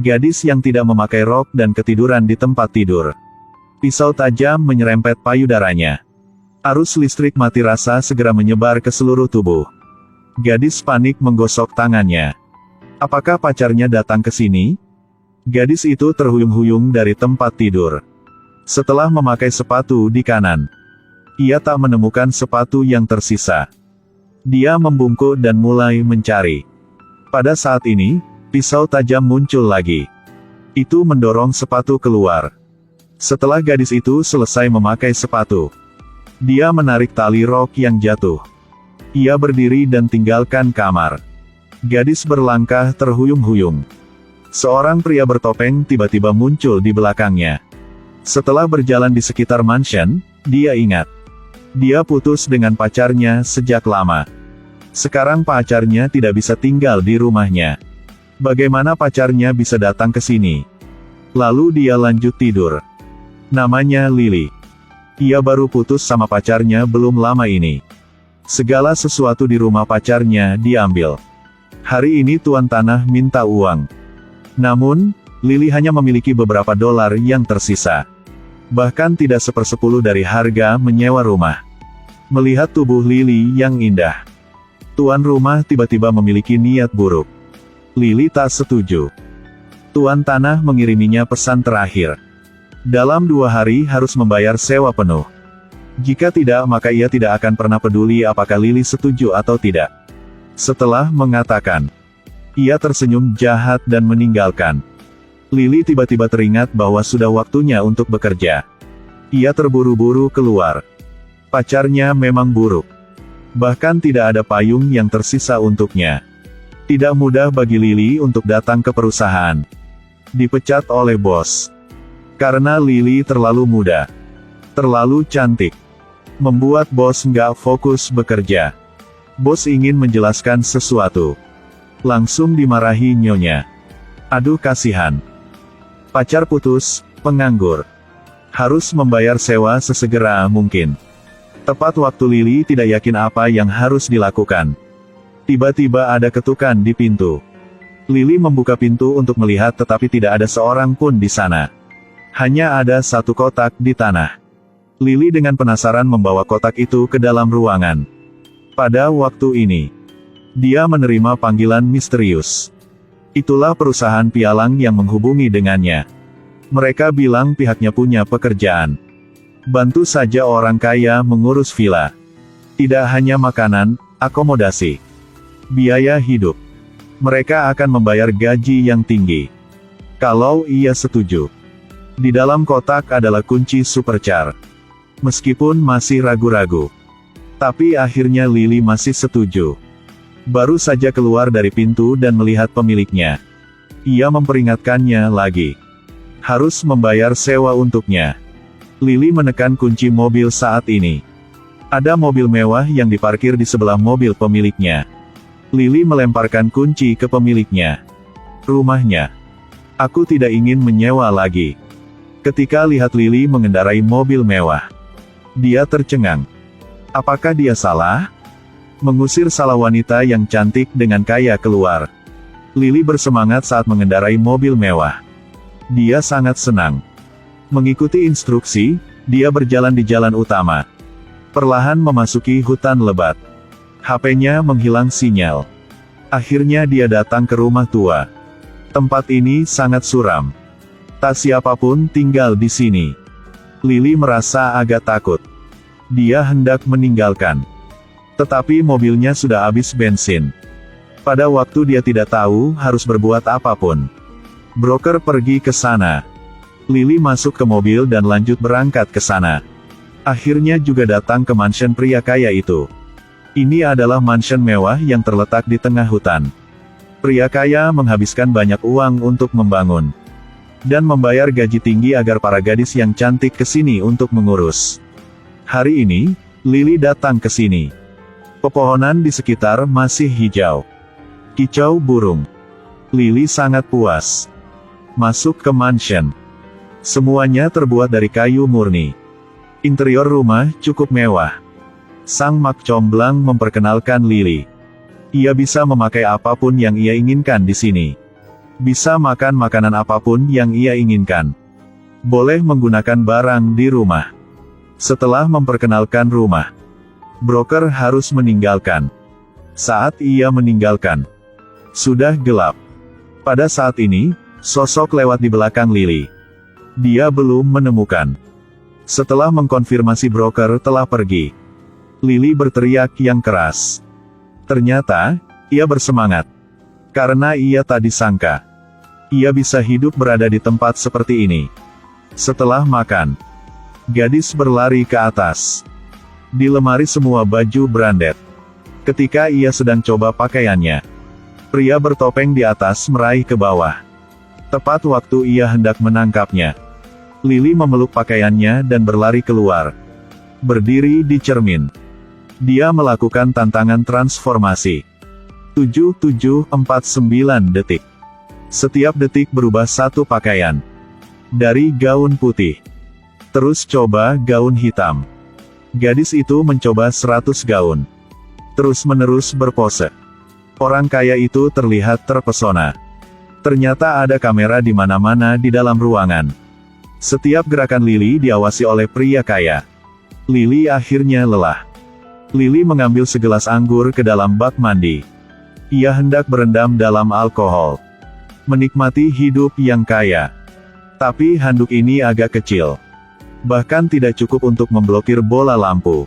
Gadis yang tidak memakai rok dan ketiduran di tempat tidur. Pisau tajam menyerempet payudaranya. Arus listrik mati rasa segera menyebar ke seluruh tubuh. Gadis panik menggosok tangannya. Apakah pacarnya datang ke sini? Gadis itu terhuyung-huyung dari tempat tidur. Setelah memakai sepatu di kanan, ia tak menemukan sepatu yang tersisa. Dia membungkuk dan mulai mencari. Pada saat ini, pisau tajam muncul lagi. Itu mendorong sepatu keluar. Setelah gadis itu selesai memakai sepatu, dia menarik tali rok yang jatuh. Ia berdiri dan tinggalkan kamar. Gadis berlangkah terhuyung-huyung. Seorang pria bertopeng tiba-tiba muncul di belakangnya. Setelah berjalan di sekitar mansion, dia ingat. Dia putus dengan pacarnya sejak lama. Sekarang pacarnya tidak bisa tinggal di rumahnya. Bagaimana pacarnya bisa datang ke sini? Lalu dia lanjut tidur. Namanya Lily. Ia baru putus sama pacarnya belum lama ini. Segala sesuatu di rumah pacarnya diambil. Hari ini tuan tanah minta uang. Namun, Lily hanya memiliki beberapa dolar yang tersisa. Bahkan tidak 1/10 dari harga menyewa rumah. Melihat tubuh Lily yang indah, tuan rumah tiba-tiba memiliki niat buruk. Lily tak setuju. Tuan tanah mengiriminya pesan terakhir. Dalam 2 hari harus membayar sewa penuh. Jika tidak maka ia tidak akan pernah peduli apakah Lily setuju atau tidak. Setelah mengatakan, ia tersenyum jahat dan meninggalkan. Lily tiba-tiba teringat bahwa sudah waktunya untuk bekerja. Ia terburu-buru keluar. Pacarnya memang buruk. Bahkan tidak ada payung yang tersisa untuknya. Tidak mudah bagi Lily untuk datang ke perusahaan. Dipecat oleh bos. Karena Lily terlalu muda. Terlalu cantik. Membuat bos nggak fokus bekerja. Bos ingin menjelaskan sesuatu. Langsung dimarahi nyonya. Aduh kasihan. Pacar putus, penganggur. Harus membayar sewa sesegera mungkin. Tepat waktu Lily tidak yakin apa yang harus dilakukan. Tiba-tiba ada ketukan di pintu. Lily membuka pintu untuk melihat tetapi tidak ada seorang pun di sana. Hanya ada satu kotak di tanah. Lily dengan penasaran membawa kotak itu ke dalam ruangan. Pada waktu ini, dia menerima panggilan misterius. Itulah perusahaan pialang yang menghubungi dengannya. Mereka bilang pihaknya punya pekerjaan. Bantu saja orang kaya mengurus villa. Tidak hanya makanan, akomodasi, biaya hidup. Mereka akan membayar gaji yang tinggi. Kalau ia setuju. Di dalam kotak adalah kunci supercar. Meskipun masih ragu-ragu. Tapi akhirnya Lily masih setuju. Baru saja keluar dari pintu dan melihat pemiliknya. Ia memperingatkannya lagi. Harus membayar sewa untuknya. Lily menekan kunci mobil saat ini. Ada mobil mewah yang diparkir di sebelah mobil pemiliknya. Lily melemparkan kunci ke pemiliknya. Rumahnya. Aku tidak ingin menyewa lagi. Ketika lihat Lily mengendarai mobil mewah, dia tercengang. Apakah dia salah? Mengusir salah wanita yang cantik dengan kaya keluar. Lily bersemangat saat mengendarai mobil mewah. Dia sangat senang. Mengikuti instruksi, dia berjalan di jalan utama. Perlahan memasuki hutan lebat. HP-nya menghilang sinyal. Akhirnya dia datang ke rumah tua. Tempat ini sangat suram. Tak siapapun tinggal di sini. Lily merasa agak takut. Dia hendak meninggalkan. Tetapi mobilnya sudah habis bensin. Pada waktu dia tidak tahu harus berbuat apapun. Broker pergi ke sana. Lily masuk ke mobil dan lanjut berangkat ke sana. Akhirnya juga datang ke mansion pria kaya itu. Ini adalah mansion mewah yang terletak di tengah hutan. Pria kaya menghabiskan banyak uang untuk membangun. Dan membayar gaji tinggi agar para gadis yang cantik ke sini untuk mengurus. Hari ini, Lily datang ke sini. Pepohonan di sekitar masih hijau. Kicau burung. Lily sangat puas. Masuk ke mansion. Semuanya terbuat dari kayu murni. Interior rumah cukup mewah. Sang mak comblang memperkenalkan Lily. Ia bisa memakai apapun yang ia inginkan di sini. Bisa makan makanan apapun yang ia inginkan. Boleh menggunakan barang di rumah. Setelah memperkenalkan rumah, broker harus meninggalkan. Saat ia meninggalkan, sudah gelap. Pada saat ini, sosok lewat di belakang Lily. Dia belum menemukan. Setelah mengkonfirmasi broker telah pergi, Lily berteriak yang keras. Ternyata, ia bersemangat. Karena ia tak disangka, ia bisa hidup berada di tempat seperti ini. Setelah makan, gadis berlari ke atas. Di lemari semua baju branded. Ketika ia sedang coba pakaiannya, pria bertopeng di atas meraih ke bawah. Tepat waktu ia hendak menangkapnya, Lily memeluk pakaiannya dan berlari keluar. Berdiri di cermin, dia melakukan tantangan transformasi. 7749 detik. Setiap detik berubah satu pakaian. Dari gaun putih, terus coba gaun hitam. Gadis itu mencoba 100 gaun. Terus-menerus berpose. Orang kaya itu terlihat terpesona. Ternyata ada kamera di mana-mana di dalam ruangan. Setiap gerakan Lily diawasi oleh pria kaya. Lily akhirnya lelah. Lily mengambil segelas anggur ke dalam bak mandi. Ia hendak berendam dalam alkohol. Menikmati hidup yang kaya. Tapi handuk ini agak kecil. Bahkan tidak cukup untuk memblokir bola lampu.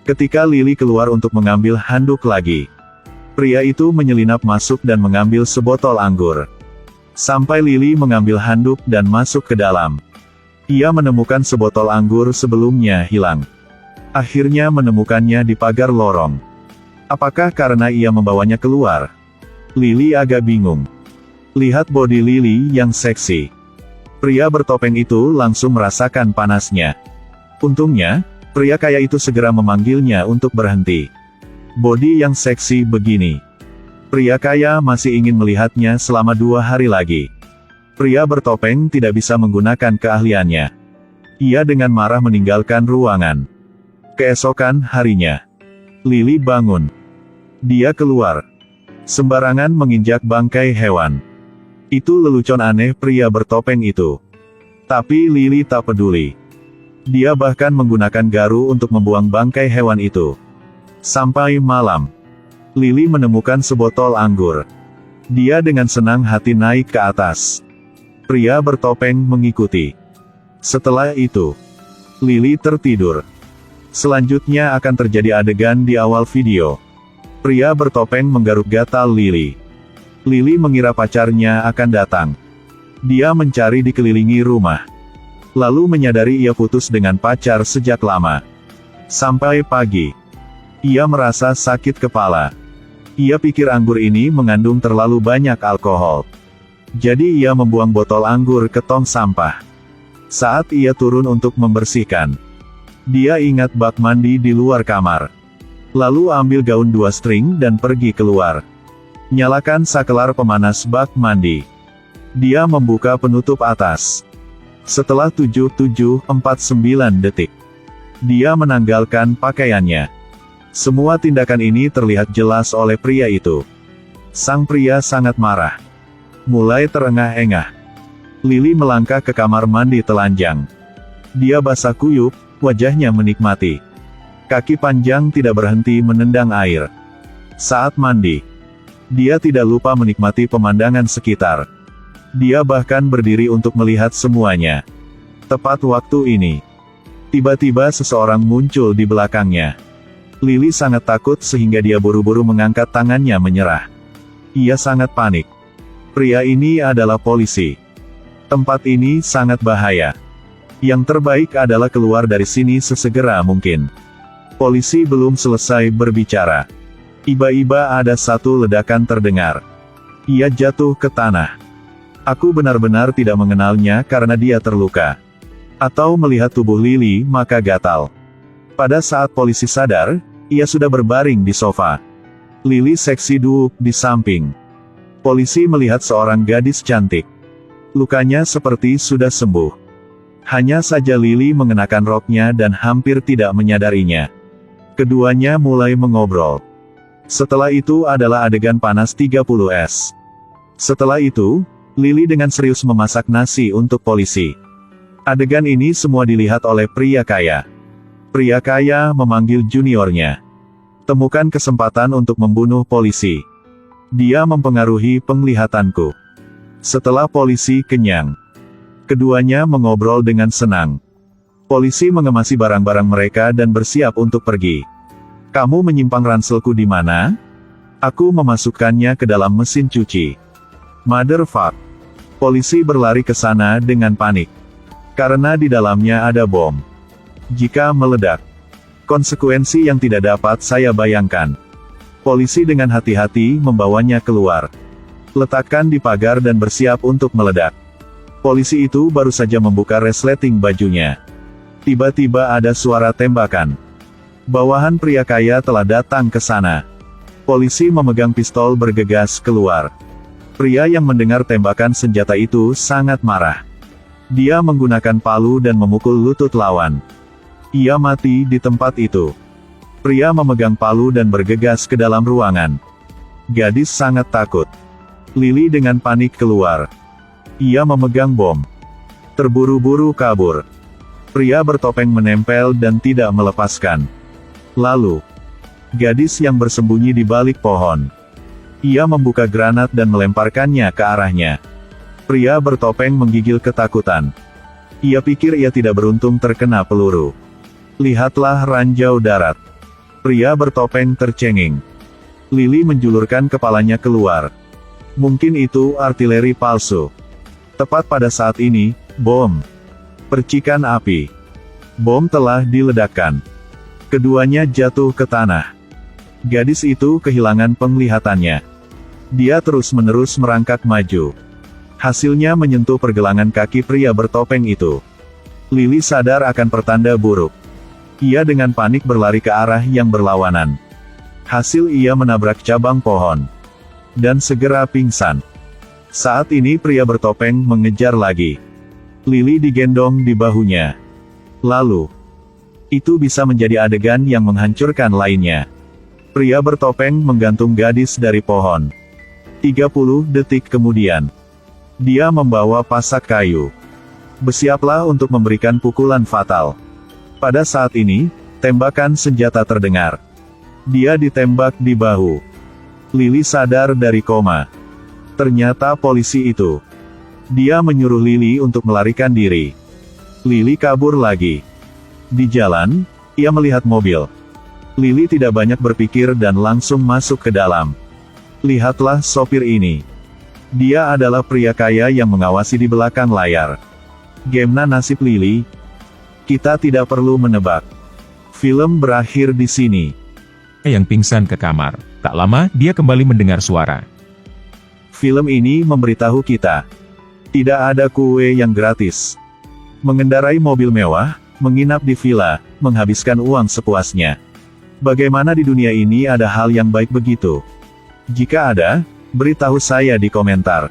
Ketika Lily keluar untuk mengambil handuk lagi, pria itu menyelinap masuk dan mengambil sebotol anggur. Sampai Lily mengambil handuk dan masuk ke dalam, ia menemukan sebotol anggur sebelumnya hilang. Akhirnya menemukannya di pagar lorong. Apakah karena ia membawanya keluar? Lily agak bingung. Lihat bodi Lily yang seksi. Pria bertopeng itu langsung merasakan panasnya. Untungnya, pria kaya itu segera memanggilnya untuk berhenti. Bodi yang seksi begini. Pria kaya masih ingin melihatnya selama 2 hari lagi. Pria bertopeng tidak bisa menggunakan keahliannya. Ia dengan marah meninggalkan ruangan. Keesokan harinya, Lily bangun. Dia keluar. Sembarangan menginjak bangkai hewan. Itu lelucon aneh pria bertopeng itu. Tapi Lily tak peduli. Dia bahkan menggunakan garu untuk membuang bangkai hewan itu. Sampai malam, Lily menemukan sebotol anggur. Dia dengan senang hati naik ke atas. Pria bertopeng mengikuti. Setelah itu, Lily tertidur. Selanjutnya akan terjadi adegan di awal video. Pria bertopeng menggaruk gatal Lily. Lily mengira pacarnya akan datang. Dia mencari dikelilingi rumah. Lalu menyadari ia putus dengan pacar sejak lama. Sampai pagi, ia merasa sakit kepala. Ia pikir anggur ini mengandung terlalu banyak alkohol. Jadi ia membuang botol anggur ke tong sampah. Saat ia turun untuk membersihkan, dia ingat bak mandi di luar kamar. Lalu ambil gaun 2 string dan pergi keluar. Nyalakan saklar pemanas bak mandi. Dia membuka penutup atas. Setelah 7749 detik, dia menanggalkan pakaiannya. Semua tindakan ini terlihat jelas oleh pria itu. Sang pria sangat marah. Mulai terengah-engah, Lily melangkah ke kamar mandi telanjang. Dia basah kuyup, wajahnya menikmati. Kaki panjang tidak berhenti menendang air. Saat mandi, dia tidak lupa menikmati pemandangan sekitar. Dia bahkan berdiri untuk melihat semuanya. Tepat waktu ini, tiba-tiba seseorang muncul di belakangnya. Lily sangat takut sehingga dia buru-buru mengangkat tangannya menyerah. Ia sangat panik. Pria ini adalah polisi. Tempat ini sangat bahaya. Yang terbaik adalah keluar dari sini sesegera mungkin. Polisi belum selesai berbicara. Tiba-tiba ada satu ledakan terdengar. Ia jatuh ke tanah. Aku benar-benar tidak mengenalnya karena dia terluka. Atau melihat tubuh Lily maka gatal. Pada saat polisi sadar, ia sudah berbaring di sofa. Lily seksi duduk di samping. Polisi melihat seorang gadis cantik. Lukanya seperti sudah sembuh. Hanya saja Lily mengenakan roknya dan hampir tidak menyadarinya. Keduanya mulai mengobrol. Setelah itu adalah adegan panas 30S. Setelah itu, Lily dengan serius memasak nasi untuk polisi. Adegan ini semua dilihat oleh pria kaya. Pria kaya memanggil juniornya. Temukan kesempatan untuk membunuh polisi. Dia mempengaruhi penglihatanku. Setelah polisi kenyang, keduanya mengobrol dengan senang. Polisi mengemasi barang-barang mereka dan bersiap untuk pergi. Kamu menyimpang ranselku di mana? Aku memasukkannya ke dalam mesin cuci. Motherfuck. Polisi berlari ke sana dengan panik. Karena di dalamnya ada bom. Jika meledak, konsekuensi yang tidak dapat saya bayangkan. Polisi dengan hati-hati membawanya keluar. Letakkan di pagar dan bersiap untuk meledak. Polisi itu baru saja membuka resleting bajunya. Tiba-tiba ada suara tembakan. Bawahan pria kaya telah datang ke sana. Polisi memegang pistol bergegas keluar. Pria yang mendengar tembakan senjata itu sangat marah. Dia menggunakan palu dan memukul lutut lawan. Ia mati di tempat itu. Pria memegang palu dan bergegas ke dalam ruangan. Gadis sangat takut. Lily dengan panik keluar. Ia memegang bom. Terburu-buru kabur. Pria bertopeng menempel dan tidak melepaskan. Lalu, gadis yang bersembunyi di balik pohon. Ia membuka granat dan melemparkannya ke arahnya. Pria bertopeng menggigil ketakutan. Ia pikir ia tidak beruntung terkena peluru. Lihatlah ranjau darat. Pria bertopeng tercenging. Lily menjulurkan kepalanya keluar. Mungkin itu artileri palsu. Tepat pada saat ini, bom. Percikan api. Bom telah diledakkan. Keduanya jatuh ke tanah. Gadis itu kehilangan penglihatannya. Dia terus-menerus merangkak maju. Hasilnya menyentuh pergelangan kaki pria bertopeng itu. Lily sadar akan pertanda buruk. Ia dengan panik berlari ke arah yang berlawanan. Hasil ia menabrak cabang pohon. Dan segera pingsan. Saat ini pria bertopeng mengejar lagi. Lily digendong di bahunya. Lalu, itu bisa menjadi adegan yang menghancurkan lainnya. Pria bertopeng menggantung gadis dari pohon. 30 detik kemudian, dia membawa pasak kayu. Bersiaplah untuk memberikan pukulan fatal. Pada saat ini, tembakan senjata terdengar. Dia ditembak di bahu. Lily sadar dari koma. Ternyata polisi itu. Dia menyuruh Lily untuk melarikan diri. Lily kabur lagi. Di jalan, ia melihat mobil. Lily tidak banyak berpikir dan langsung masuk ke dalam. Lihatlah sopir ini. Dia adalah pria kaya yang mengawasi di belakang layar. Gimana nasib Lily? Kita tidak perlu menebak. Film berakhir di sini. Yang pingsan ke kamar. Tak lama, dia kembali mendengar suara. Film ini memberitahu kita, tidak ada kue yang gratis. Mengendarai mobil mewah, menginap di villa, menghabiskan uang sepuasnya. Bagaimana di dunia ini ada hal yang baik begitu? Jika ada, beritahu saya di komentar.